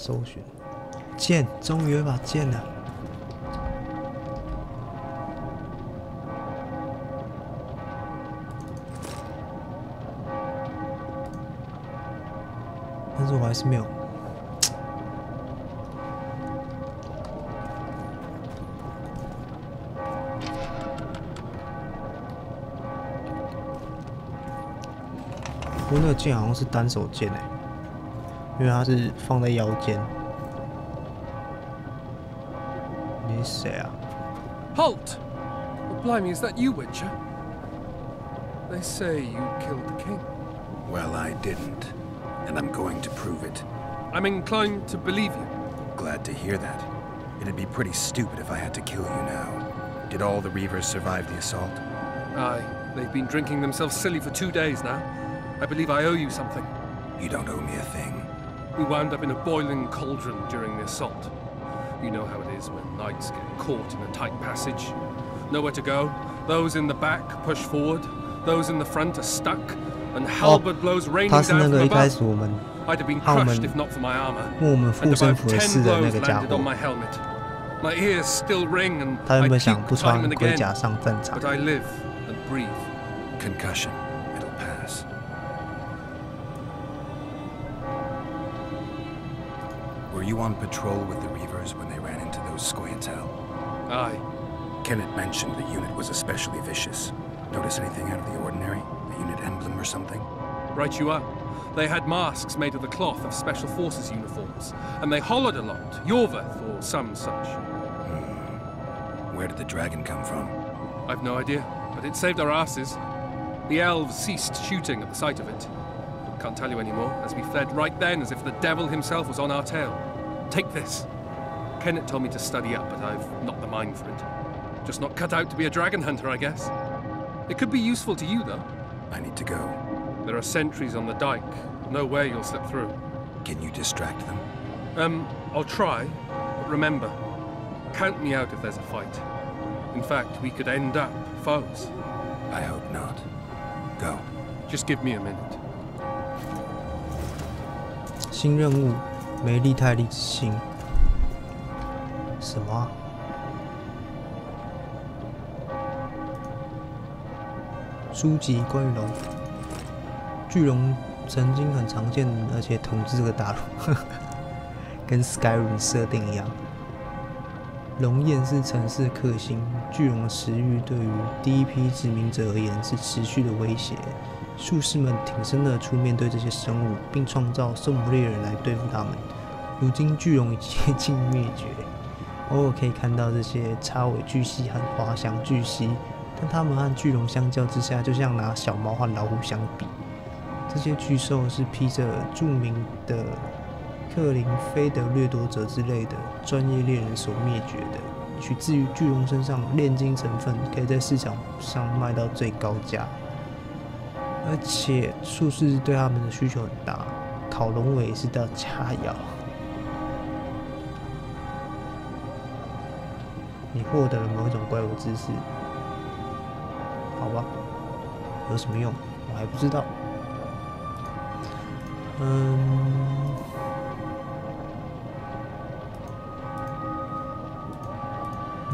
搜寻剑，终于有一把剑了。但是我还是没有。不过那个剑好像是单手剑诶，因为它是放在腰间。你是谁啊 ？Halt! Blimey, is that you, Witcher? They say you killed the king. Well, I didn't, and I'm going to prove it. I'm inclined to believe you. Glad to hear that. It'd be pretty stupid if I had to kill you now. Did all the Reavers survive the assault? Aye, they've been drinking themselves silly for 2 days now. I believe I owe you something. You don't owe me a thing. We wound up in a boiling cauldron during the assault. You know how it is when knights get caught in a tight passage. Nowhere to go. Those in the back push forward. Those in the front are stuck. And halberd blows raining down from above. I'd have been crushed if not for my armor. And about 10 blows landed on my helmet. My ears still ring and I puke time and again. But I live and breathe. Concussion. It'll pass. Were you on patrol with the Reavers when they ran into those Scoia'tael? Aye. Kenneth mentioned the unit was especially vicious. Notice anything out of the ordinary? A unit emblem or something? Right you are. They had masks made of the cloth of Special Forces uniforms, and they hollered a lot, Yorvath or some such. Where did the dragon come from? I've no idea, but it saved our asses. The elves ceased shooting at the sight of it. Can't tell you anymore, as we fled right then as if the devil himself was on our tail. Take this. Kenneth told me to study up, but I've not the mind for it. Just not cut out to be a dragon hunter, I guess. It could be useful to you, though. I need to go. There are sentries on the dike. No way you'll slip through. Can you distract them? I'll try. But remember, count me out if there's a fight. In fact, we could end up foes. I hope not. Go. Just give me a minute. 新任务：梅利泰利之心。什么啊？书籍关于龙，巨龙曾经很常见，而且统治这个大陆，跟 Skyrim 设定一样。龙焰是城市克星，巨龙的食欲对于第一批殖民者而言是持续的威胁。术士们挺身而出面对这些生物，并创造狩魔猎人来对付他们。如今巨龙已接近灭绝，偶尔可以看到这些叉尾巨蜥和滑翔巨蜥，但它们和巨龙相较之下，就像拿小猫和老虎相比。这些巨兽是披着著名的克林菲德掠夺者之类的专业猎人所灭绝的。取自于巨龙身上炼金成分，可以在市场上卖到最高价。而且术士对他们的需求很大，烤龙尾是道佳肴。你获得了某一种怪物知识，好吧？有什么用？我还不知道。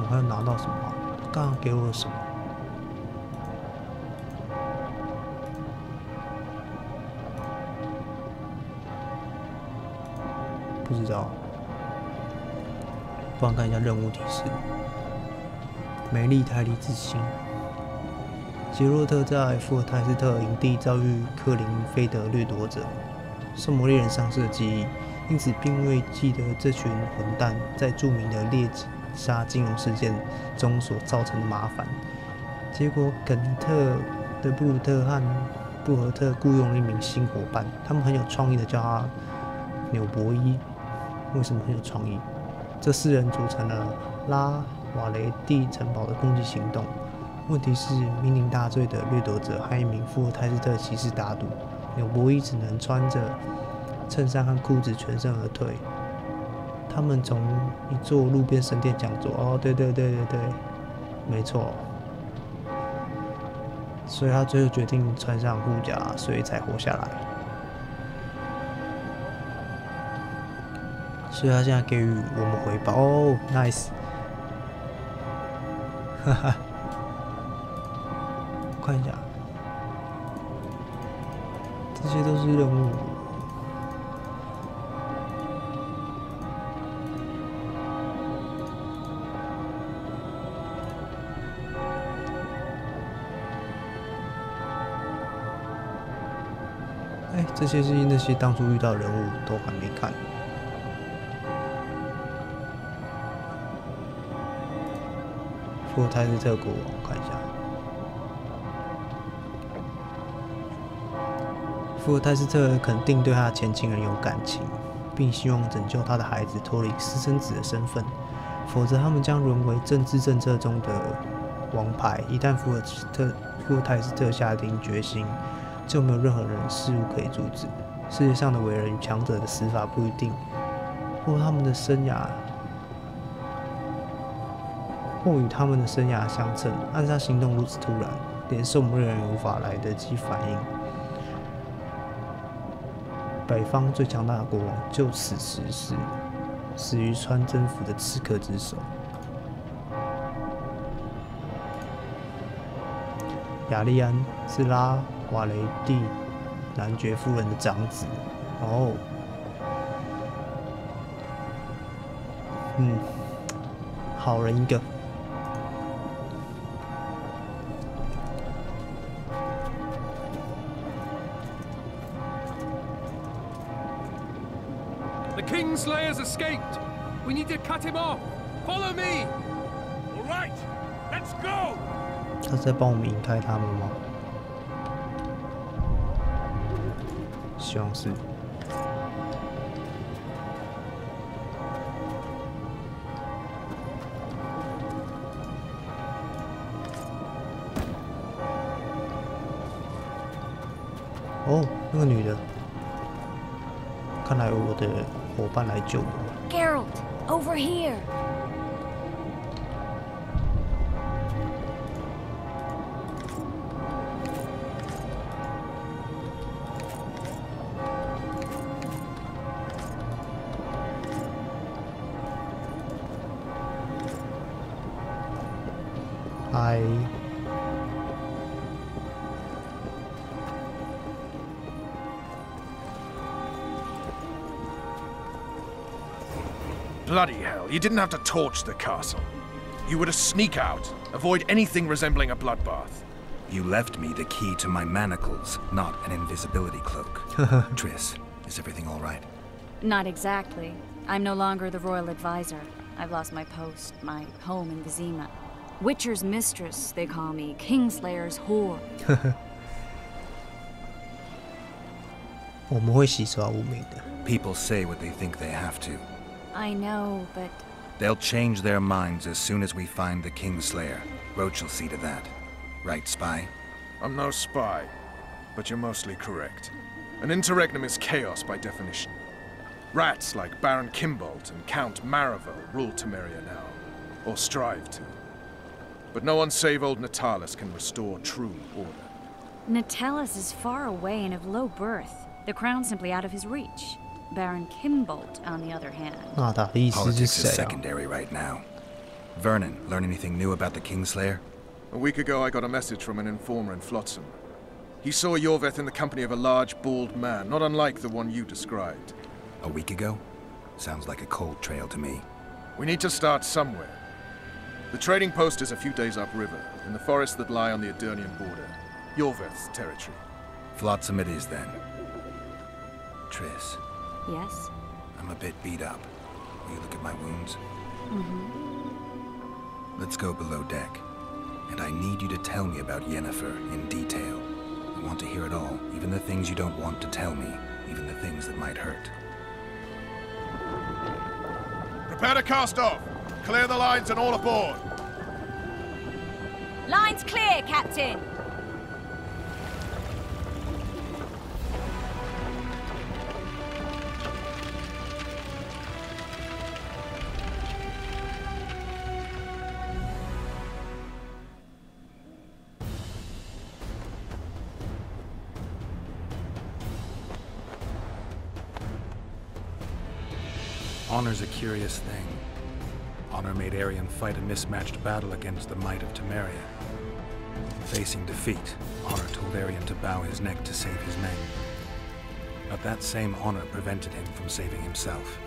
我还要拿到什么？刚刚给我了什么？不知道，不然看一下任务提示。梅利泰利之心，杰洛特在福尔泰斯特营地遭遇克林菲德掠夺者，圣魔猎人丧失了记忆，因此并未记得这群混蛋在著名的猎杀金融事件中所造成的麻烦。结果，肯特的布鲁特和布荷特雇佣了一名新伙伴，他们很有创意的叫他纽伯伊。为什么很有创意？这4人组成了拉瓦雷蒂城堡的攻击行动。问题是，酩酊大醉的掠夺者和一名福尔泰斯特骑士打赌，纽伯伊只能穿着衬衫和裤子全身而退。他们从一座路边神殿讲座，哦，对，没错。所以他最后决定穿上护甲，所以才活下来。所以他现在给予我们回报哦 ，nice， 哈哈，看一下，这些都是任务。哎，这些是那些当初遇到的人物都还没看。弗尔泰斯特国王，看一下。弗尔泰斯特肯定对他的前情人有感情，并希望拯救他的孩子脱离私生子的身份，否则他们将沦为政治政策中的王牌。一旦弗尔泰斯特下定决心，就没有任何人事物可以阻止。世界上的伟人与强者的死法不一定，或他们的生涯。或与他们的生涯相称，暗杀行动如此突然，连狩魔猎人也无法来得及反应。北方最强大的国王就此辞世，死于穿征服的刺客之手。雅利安是拉瓦雷蒂男爵夫人的长子。哦，好人一个。The Kingslayer's escaped. We need to cut him off. Follow me. All right, let's go. 他是在帮我们引开他们吗？希望是。哦，那个女的，看来我的伙伴来救我。Geralt, over here. Hi. Bloody hell, you didn't have to torch the castle. You were to sneak out, avoid anything resembling a bloodbath. You left me the key to my manacles, not an invisibility cloak. Triss, is everything all right? Not exactly. I'm no longer the royal advisor. I've lost my post, my home in Vizima. Witcher's mistress, they call me. Kingslayer's whore. 我们会洗刷无名的。People say what they think they have to. I know, but... They'll change their minds as soon as we find the Kingslayer. Roach will see to that. Right, Spy? I'm no spy, but you're mostly correct. An interregnum is chaos by definition. Rats like Baron Kimbolt and Count Maravel rule Temeria now, or strive to. But no one save old Natalis can restore true order. Natalis is far away and of low birth. The crown's simply out of his reach. Baron Kimbolt, on the other hand. Politics is secondary right now. Vernon, learn anything new about the Kingslayer? A week ago, I got a message from an informer in Flotsam. He saw Yorveth in the company of a large, bald man, not unlike the one you described. A week ago? Sounds like a cold trail to me. We need to start somewhere. The trading post is a few days upriver, in the forests that lie on the Edirnian border. Yorveth's territory. Flotsam it is, then. Triss. Yes? I'm a bit beat up. Will you look at my wounds? Let's go below deck. And I need you to tell me about Yennefer in detail. I want to hear it all, even the things you don't want to tell me, even the things that might hurt. Prepare to cast off! Clear the lines and all aboard! Line's clear, Captain! Honor's a curious thing. Honor made Arion fight a mismatched battle against the might of Temeria. Facing defeat, Honor told Arion to bow his neck to save his men. But that same honor prevented him from saving himself.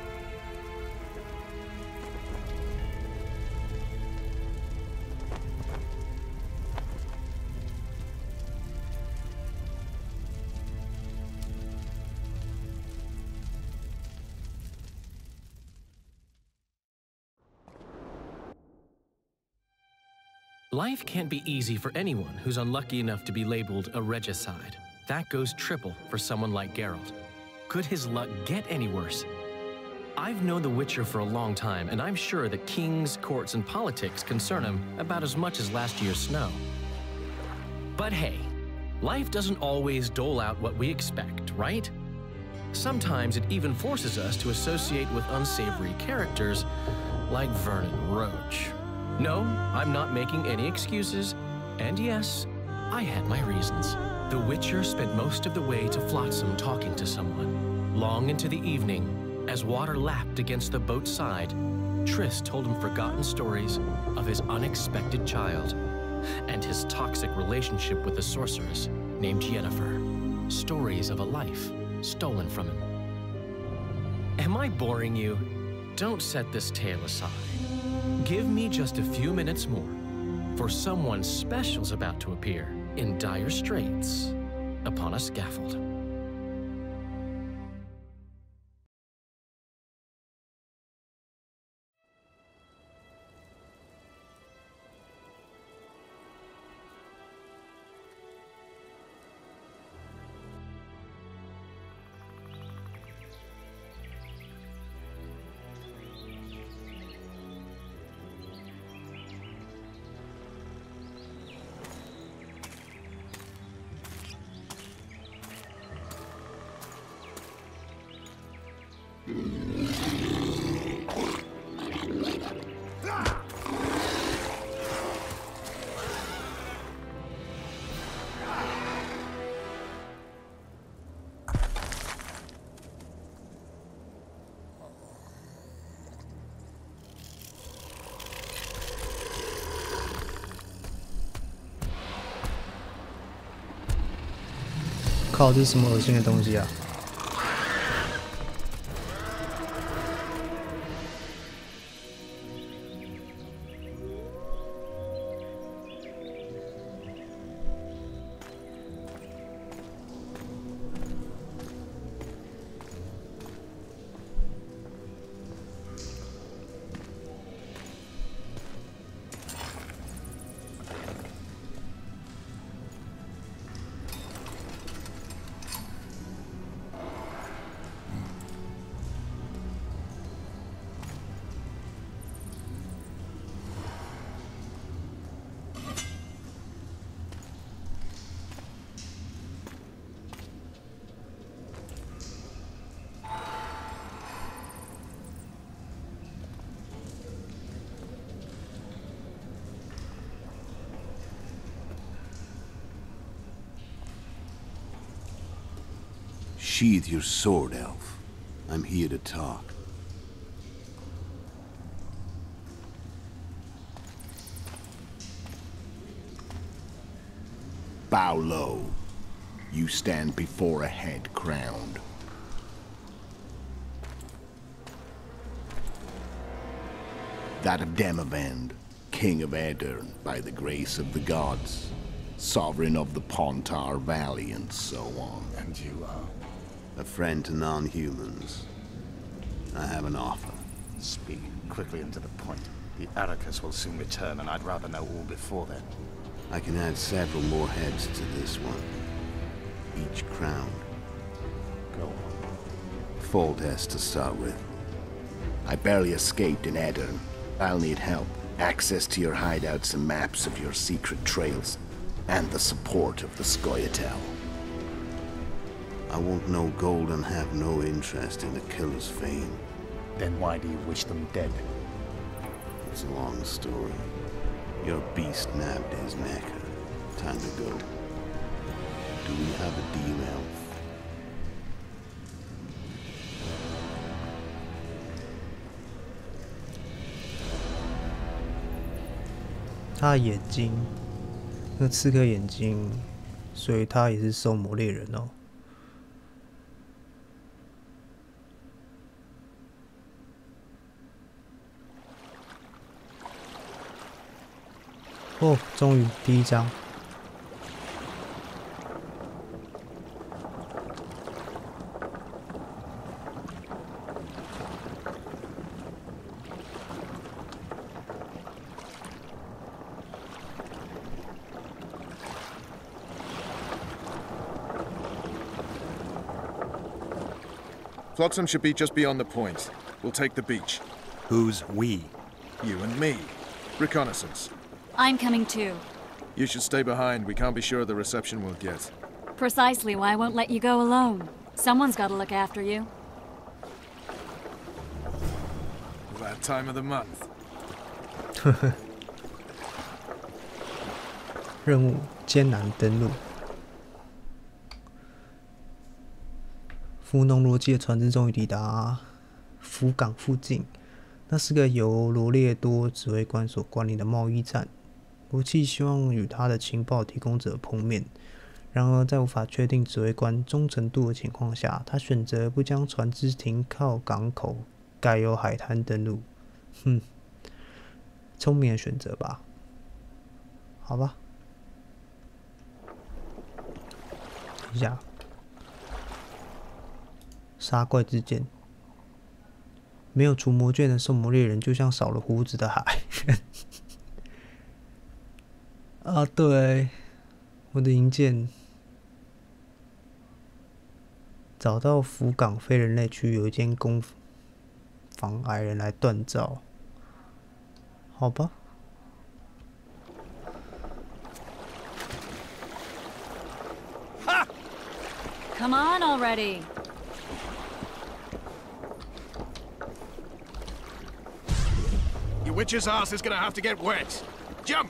Life can't be easy for anyone who's unlucky enough to be labeled a regicide. That goes triple for someone like Geralt. Could his luck get any worse? I've known the Witcher for a long time, and I'm sure that kings, courts, and politics concern him about as much as last year's snow. But hey, life doesn't always dole out what we expect, right? Sometimes it even forces us to associate with unsavory characters like Vernon Roach. No, I'm not making any excuses, and yes, I had my reasons. The Witcher spent most of the way to Flotsam talking to someone. Long into the evening, as water lapped against the boat's side, Triss told him forgotten stories of his unexpected child and his toxic relationship with a sorceress named Yennefer. Stories of a life stolen from him. Am I boring you? Don't set this tale aside. Give me just a few minutes more, for someone special's about to appear in dire straits upon a scaffold.靠，这是什么恶心的东西啊？Sheathe your sword, elf. I'm here to talk. Bow low. You stand before a head crowned. That of Demavend, King of Aedirn, by the grace of the gods, sovereign of the Pontar Valley, and so on. And you are? A friend to non-humans. I have an offer. Speak quickly and to the point. The Arrakis will soon return, and I'd rather know all before then. I can add several more heads to this one. Each crowned. Go on. Full test to start with. I barely escaped in Aedirn. I'll need help. Access to your hideouts and maps of your secret trails. And the support of the Scoia'tael. I want no gold and have no interest in the killer's fame. Then why do you wish them dead? It's a long story. Your beast nabbed his neck. Time to go. Do we have a deal, elf? 他的眼睛，那个刺客眼睛，所以他也是狩魔猎人哦。哦，终于第一章。Flotsam should be just beyond the point. We'll take the beach. Who's we? You and me. Reconnaissance. I'm coming too. You should stay behind. We can't be sure of the reception we'll get. Precisely why I won't let you go alone. Someone's got to look after you. That time of the month. 任务艰难登陆。弗农罗基的船只终于抵达福港附近，那是个由罗列多指挥官所管理的贸易站。罗基希望与他的情报提供者碰面，然而在无法确定指挥官忠诚度的情况下，他选择不将船只停靠港口，改由海滩登陆。聪明的选择吧？好吧。等一下。杀怪之剑，没有除魔卷的狩魔猎人就像少了胡子的海人。啊，对，我的银剑找到福港非人类区有一间工坊，矮人来锻造。好吧。哈 Come on already. Your witch's ass is gonna have to get wet. Jump!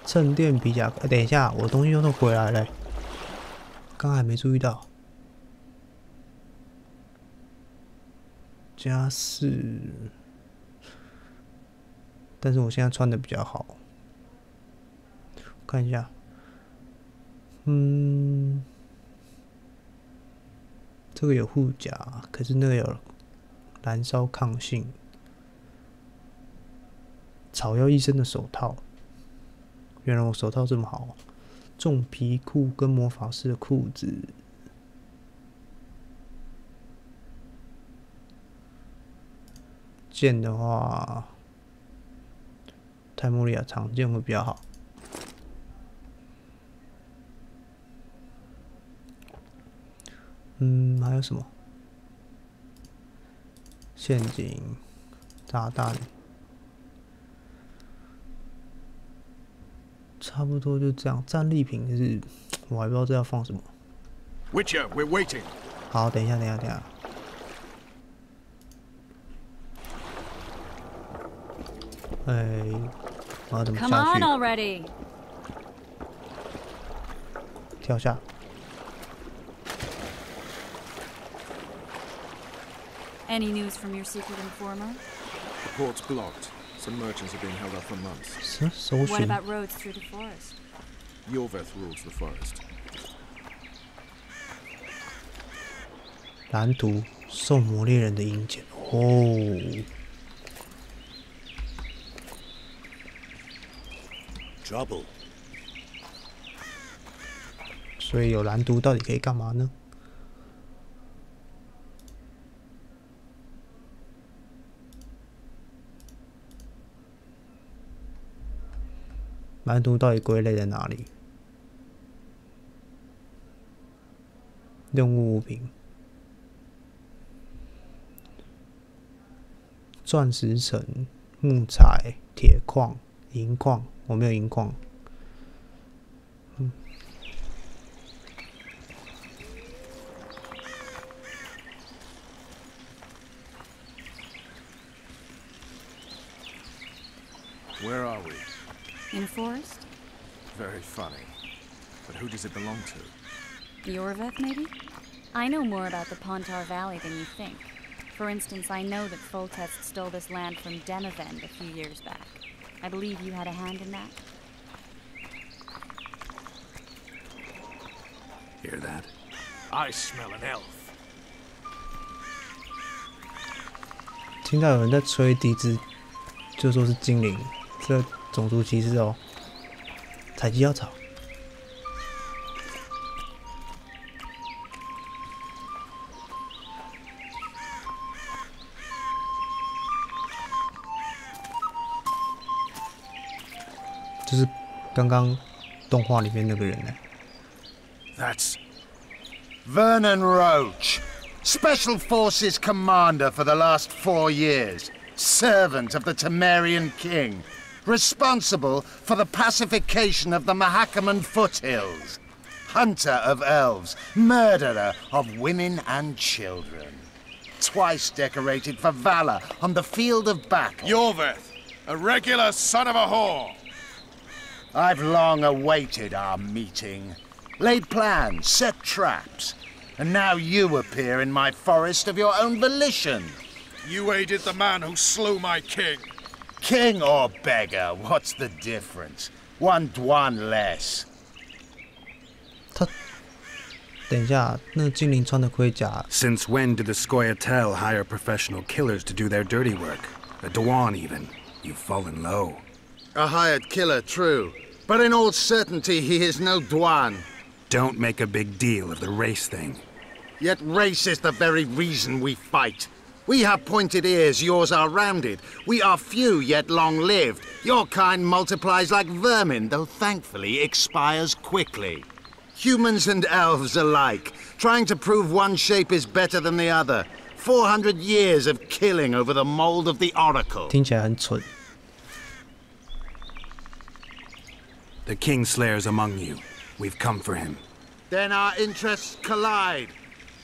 衬垫皮夹，等一下，我东西都回来了，刚还没注意到。家饰，但是我现在穿的比较好。看一下，这个有护甲，可是那个有燃烧抗性。草药医生的手套，原来我手套这么好。重皮裤跟魔法师的裤子。剑的话，泰莫利亚长剑会比较好。还有什么？陷阱、炸弹，差不多就这样。战利品是，我还不知道这要放什么。Witcher, we're waiting. 好，等一下。我要怎么下去 Come on already. 跳下。Any news from your secret informer? The port's blocked. Some merchants are being held up for months. What about roads through the forest? Yorveth rules the forest. 蓝图，狩魔猎人的鹰剑。Trouble. 所以有蓝图到底可以干嘛呢？蓝图到底归类在哪里？任务物品：钻石层、木材、铁矿、银矿。我没有银矿。Where are we? In a forest? Very funny. But who does it belong to? Yorveth, maybe? I know more about the Pontar Valley than you think. For instance, I know that Foltest stole this land from Demavend a few years back. I believe you had a hand in that. Hear that? I smell an elf. 听到有人在吹笛子，就说是精灵，这种族歧视哦。采集药草。就是刚刚动画里面那个人呢。That's Vernon Roach, Special Forces Commander for the last 4 years, servant of the Temerian King, responsible for the pacification of the Mahakaman foothills, hunter of elves, murderer of women and children, twice decorated for valor on the field of battle. Yorveth, a regular son of a whore. I've long awaited our meeting, laid plans, set traps, and now you appear in my forest of your own volition. You aided the man who slew my king. King or beggar, what's the difference? 1 Dwan less. 他，等一下，那个精灵穿的盔甲。 Since when did the Scoia'tael hire professional killers to do their dirty work? A Dwan even. You've fallen low. A hired killer, true. But in all certainty, he is no Dwan. Don't make a big deal of the race thing. Yet race is the very reason we fight. We have pointed ears, yours are rounded. We are few, yet long-lived. Your kind multiplies like vermin, though thankfully expires quickly. Humans and elves alike, trying to prove one shape is better than the other. 400 years of killing over the mold of the Oracle. 听起来很蠢。 The Kingslayer's among you. We've come for him. Then our interests collide.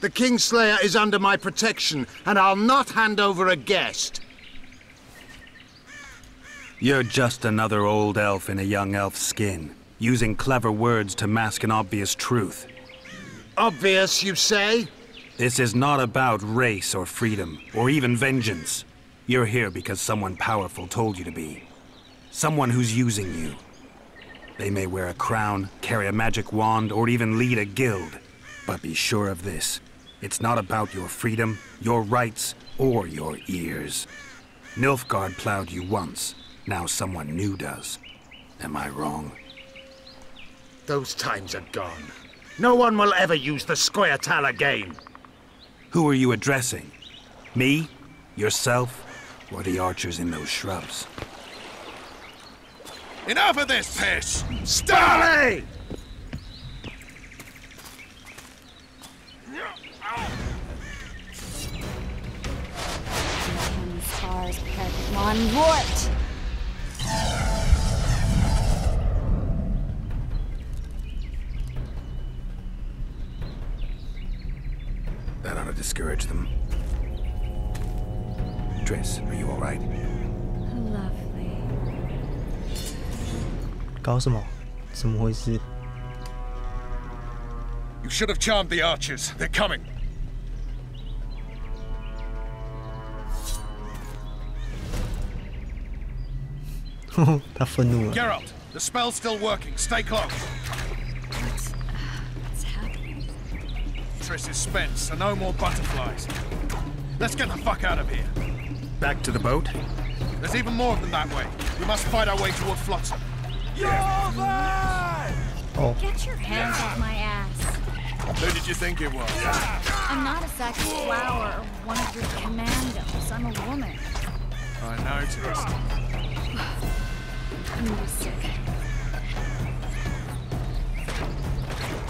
The Kingslayer is under my protection, and I'll not hand over a guest. You're just another old elf in a young elf's skin, using clever words to mask an obvious truth. Obvious, you say? This is not about race or freedom, or even vengeance. You're here because someone powerful told you to be. Someone who's using you. They may wear a crown, carry a magic wand, or even lead a guild. But be sure of this. It's not about your freedom, your rights, or your ears. Nilfgaard plowed you once. Now someone new does. Am I wrong? Those times are gone. No one will ever use the Scoia'tael again. Who are you addressing? Me? Yourself? Or the archers in those shrubs? Enough of this piss! Starley! Stars Pokemon Wart! That ought to discourage them. Triss, are you all right? Lovely. 搞什么？怎么回事？ You should have charmed the archers. They're coming. 他愤怒了。 Geralt, the spell's still working. Stay close. What's happening? Triss is spent, so no more butterflies. Let's get the fuck out of here. Back to the boat? There's even more than that way. We must fight our way toward Flotsam. Oh, Get your hands off my ass. Who did you think it was? I'm not a sack of flour or one of your commandos. I'm a woman. I noticed. I'm gonna be sick.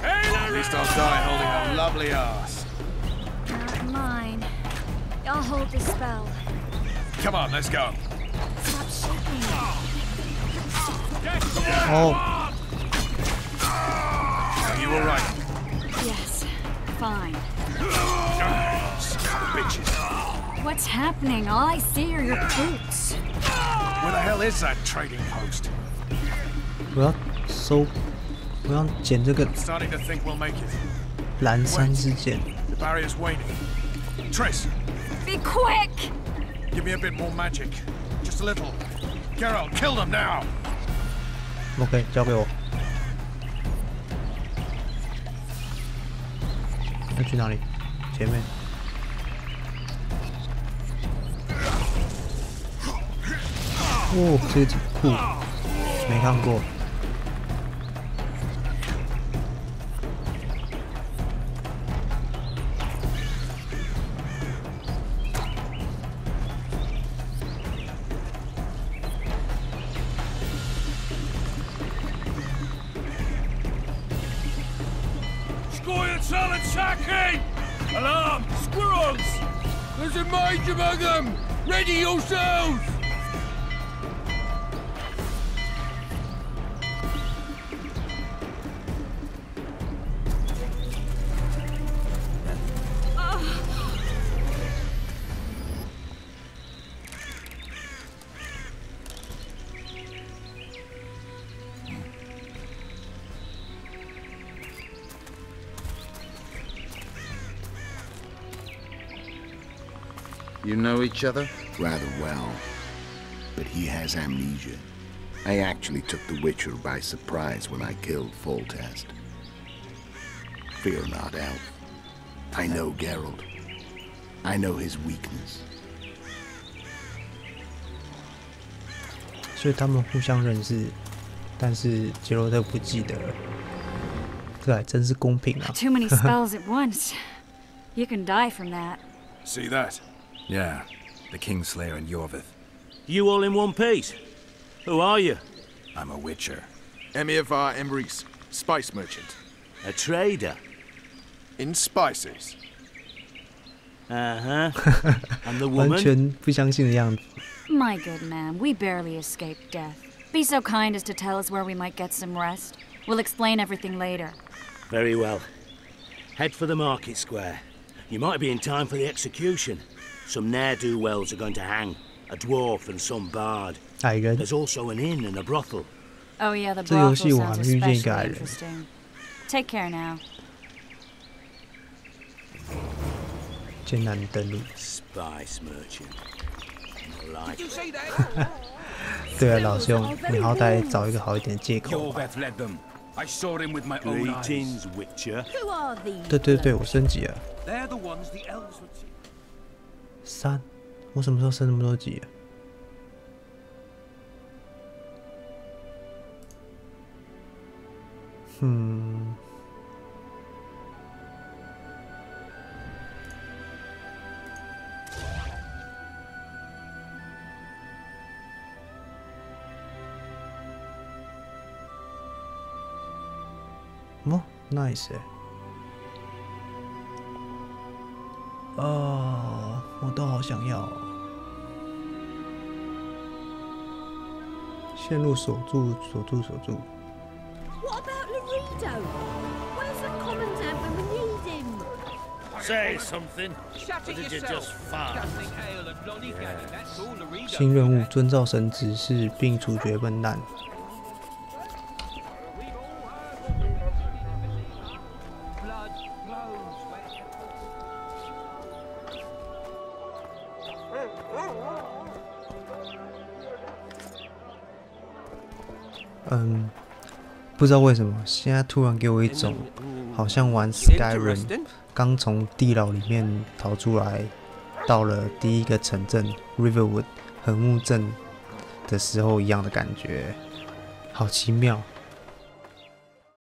At least I'll die holding a lovely ass. Not mine. I'll hold the spell. Come on, let's go. Stop shaking. oh, Are you all right? Yes, fine. Bitches. What's happening? All I see are your boots. Where the hell is that trading post? 我要收，我要捡这个 Starting to think we'll make it. 蓝山之剑。 The barrier's waning. Triss, Be quick! Give me a bit more magic. Just a little. Geralt, kill them now! OK， 交给我。要去哪里？前面。哦，这个酷，没看过。Scoia'tael attacking! Alarm! Squirrels! There's a mage among them! Ready yourselves! You know each other? Rather well. But he has amnesia. I actually took the Witcher by surprise when I killed Foltest. Fear not, Elf. I know Geralt. I know his weakness. 所以他们互相认识，但是杰罗特不记得了。这还真是公平啊 Too many spells at once. You can die from that. See that? Yeah, the Kingslayer and Yorvith. You all in one piece? Who are you? I'm a Witcher. Emiavar Emrys, spice merchant. A trader? In spices. And the 完 woman? 全不相信的样子。 My good man, we barely escaped death. Be so kind as to tell us where we might get some rest. We'll explain everything later. Very well. Head for the market square. You might be in time for the execution. Some ne'er-do-wells are going to hang. A dwarf and some bard. 矮人， There's also an inn and a brothel. Oh yeah, the 这游 brothel 戏我还 sounds 没遇见一 especially 个矮人。 interesting. Take care now. 艰难登陆。 Spice merchant. Not like 对啊，老兄，你好歹找一个好一点的借口吧。 Yorvith led them. I saw him with my own eyes. Greetings, Witcher. Who are these? 对对对，我升级了。 They're the ones the elves were 3，我什么时候升那么多级了？哦 ，nice 哎。哦，我都好想要、哦。陷入锁住，锁住，锁住。 What about Laredo? Where's the commandant when we need him? Say something. Or did you just fart? 新任务：遵照神指示并处决笨蛋。不知道为什么，现在突然给我一种好像玩 Skyrim 刚从地牢里面逃出来，到了第一个城镇 Riverwood 横木镇的时候一样的感觉，好奇妙。